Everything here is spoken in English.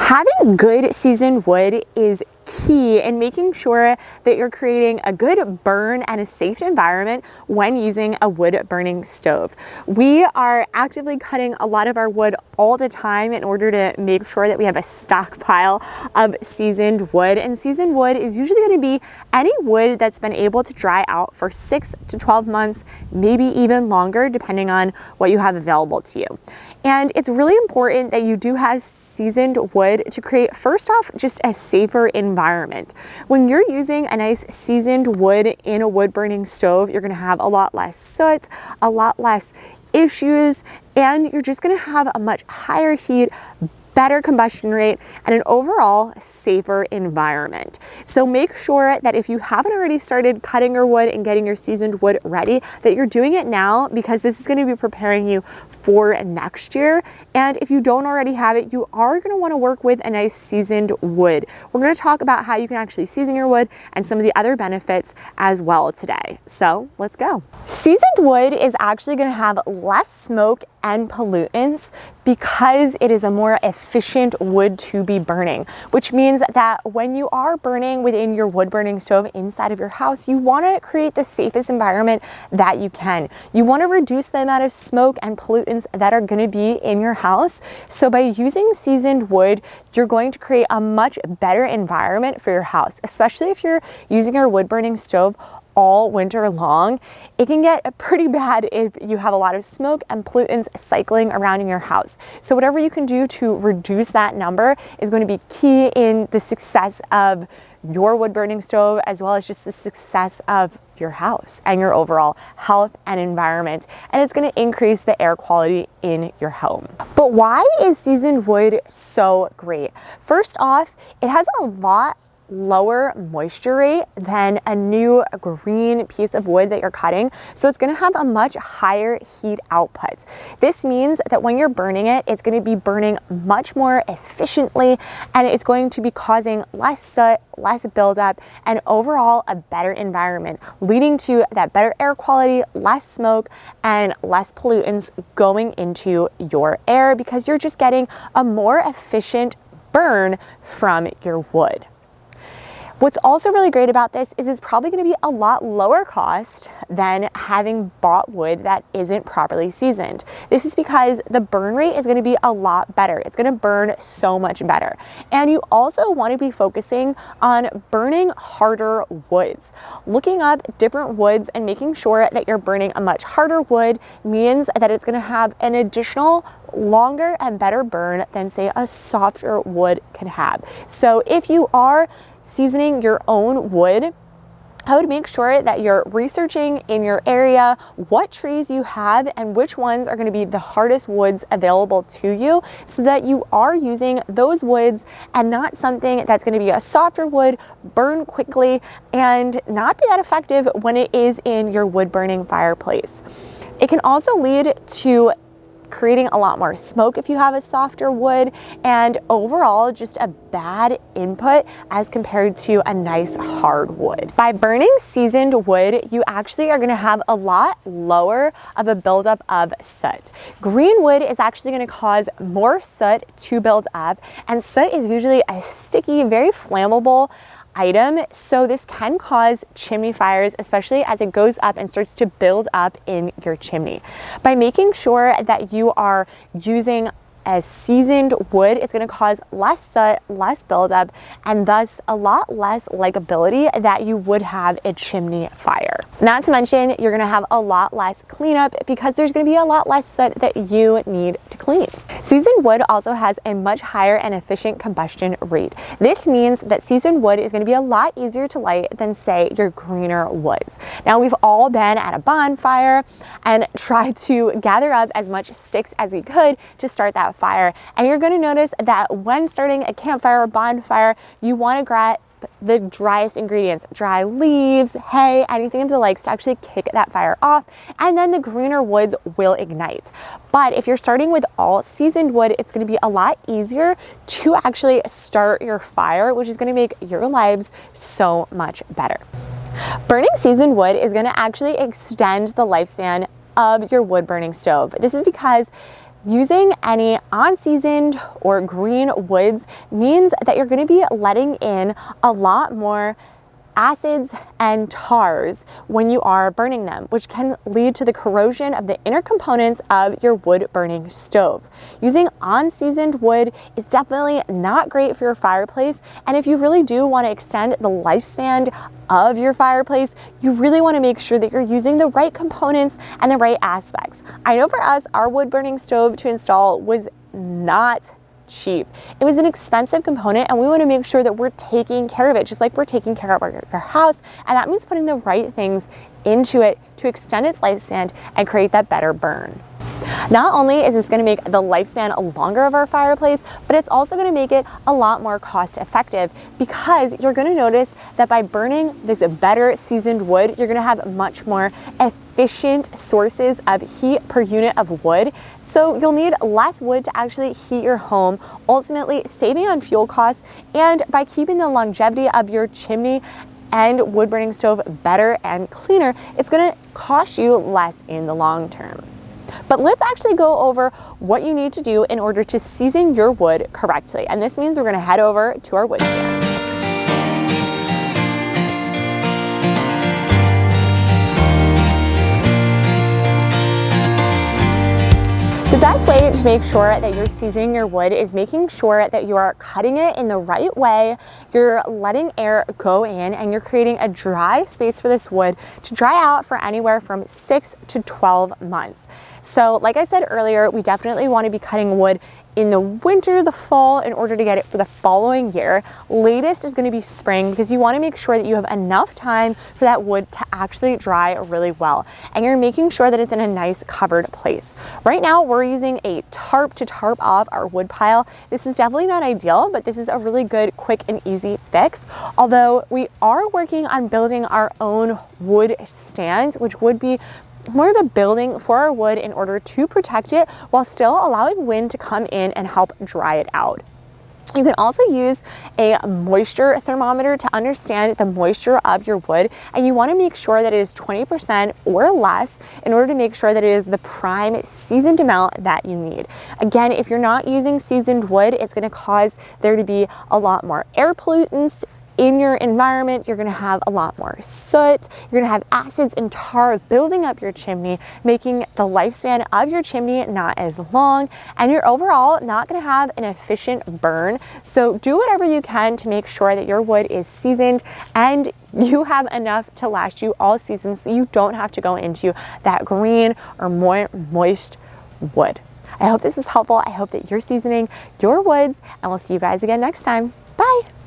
Having good seasoned wood is key in making sure that you're creating a good burn and a safe environment when using a wood burning stove. We are actively cutting a lot of our wood all the time in order to make sure that we have a stockpile of seasoned wood. And seasoned wood is usually going to be any wood that's been able to dry out for 6 to 12 months, maybe even longer, depending on what you have available to you. And it's really important that you do have seasoned wood to create, first off, just a safer environment. When you're using a nice seasoned wood in a wood burning stove, you're gonna have a lot less soot, a lot less issues, and you're just gonna have a much higher heat, better combustion rate, and an overall safer environment. So make sure that if you haven't already started cutting your wood and getting your seasoned wood ready, that you're doing it now, because this is going to be preparing you for next year. And if you don't already have it, you are going to want to work with a nice seasoned wood. We're going to talk about how you can actually season your wood and some of the other benefits as well today. So let's go. Seasoned wood is actually going to have less smoke and pollutants because it is a more efficient wood to be burning, which means that when you are burning within your wood burning stove inside of your house, you want to create the safest environment that you can. You want to reduce the amount of smoke and pollutants that are going to be in your house. So by using seasoned wood, you're going to create a much better environment for your house, especially if you're using your wood burning stove all winter long. It can get pretty bad if you have a lot of smoke and pollutants cycling around in your house. So whatever you can do to reduce that number is going to be key in the success of your wood burning stove, as well as just the success of your house and your overall health and environment. And it's going to increase the air quality in your home. But why is seasoned wood so great? First off, it has a lot lower moisture rate than a new green piece of wood that you're cutting. So it's going to have a much higher heat output. This means that when you're burning it, it's going to be burning much more efficiently, and it's going to be causing less soot, less buildup, and overall a better environment, leading to that better air quality, less smoke, and less pollutants going into your air, because you're just getting a more efficient burn from your wood. What's also really great about this is it's probably going to be a lot lower cost than having bought wood that isn't properly seasoned. This is because the burn rate is going to be a lot better. It's going to burn so much better. And you also want to be focusing on burning harder woods. Looking up different woods and making sure that you're burning a much harder wood means that it's going to have an additional longer and better burn than, say, a softer wood can have. So if you are seasoning your own wood, I would make sure that you're researching in your area what trees you have and which ones are going to be the hardest woods available to you, so that you are using those woods and not something that's going to be a softer wood, burn quickly, and not be that effective when it is in your wood burning fireplace. It can also lead to creating a lot more smoke if you have a softer wood, and overall just a bad input as compared to a nice hard wood. By burning seasoned wood, you actually are going to have a lot lower of a buildup of soot. Green wood is actually going to cause more soot to build up, and soot is usually a sticky, very flammable item, so this can cause chimney fires, especially as it goes up and starts to build up in your chimney. By making sure that you are using a seasoned wood, it's going to cause less soot, less buildup, and thus a lot less likability that you would have a chimney fire. Not to mention, you're going to have a lot less cleanup because there's going to be a lot less soot that you need to clean. Seasoned wood also has a much higher and efficient combustion rate. This means that seasoned wood is going to be a lot easier to light than, say, your greener woods. Now, we've all been at a bonfire and tried to gather up as much sticks as we could to start that fire. And you're going to notice that when starting a campfire or bonfire, you want to grab the driest ingredients, dry leaves, hay, anything of the likes, to actually kick that fire off, and then the greener woods will ignite. But if you're starting with all seasoned wood, it's going to be a lot easier to actually start your fire, which is going to make your lives so much better. Burning seasoned wood is going to actually extend the lifespan of your wood burning stove. This is because Using any unseasoned or green woods means that you're going to be letting in a lot more acids and tars when you are burning them, which can lead to the corrosion of the inner components of your wood burning stove. Using unseasoned wood is definitely not great for your fireplace, and if you really do want to extend the lifespan of your fireplace, you really want to make sure that you're using the right components and the right aspects. I know for us, our wood burning stove to install was not cheap. It was an expensive component, and we want to make sure that we're taking care of it just like we're taking care of our house, and that means putting the right things into it to extend its lifespan and create that better burn. Not only is this going to make the lifespan longer of our fireplace, but it's also going to make it a lot more cost effective, because you're going to notice that by burning this better seasoned wood, you're going to have much more efficient sources of heat per unit of wood. So you'll need less wood to actually heat your home, ultimately saving on fuel costs, and by keeping the longevity of your chimney and wood burning stove better and cleaner, it's going to cost you less in the long term. But let's actually go over what you need to do in order to season your wood correctly. And this means we're going to head over to our wood stand. The best way to make sure that you're seasoning your wood is making sure that you are cutting it in the right way, you're letting air go in, and you're creating a dry space for this wood to dry out for anywhere from 6 to 12 months. So like I said earlier, we definitely want to be cutting wood in the winter, the fall, in order to get it for the following year. Latest is going to be spring, because you want to make sure that you have enough time for that wood to actually dry really well, and you're making sure that it's in a nice covered place. Right now we're using a tarp to tarp off our wood pile. This is definitely not ideal, but this is a really good, quick and easy fix. Although we are working on building our own wood stand, which would be more of a building for our wood in order to protect it while still allowing wind to come in and help dry it out. You can also use a moisture thermometer to understand the moisture of your wood, and you want to make sure that it is 20% or less in order to make sure that it is the prime seasoned amount that you need. Again, if you're not using seasoned wood, it's going to cause there to be a lot more air pollutants in your environment. You're going to have a lot more soot, you're going to have acids and tar building up your chimney, making the lifespan of your chimney not as long, and you're overall not going to have an efficient burn. So do whatever you can to make sure that your wood is seasoned and you have enough to last you all seasons, so you don't have to go into that green or more moist wood. I hope this was helpful. I hope that you're seasoning your woods, and we'll see you guys again next time. Bye.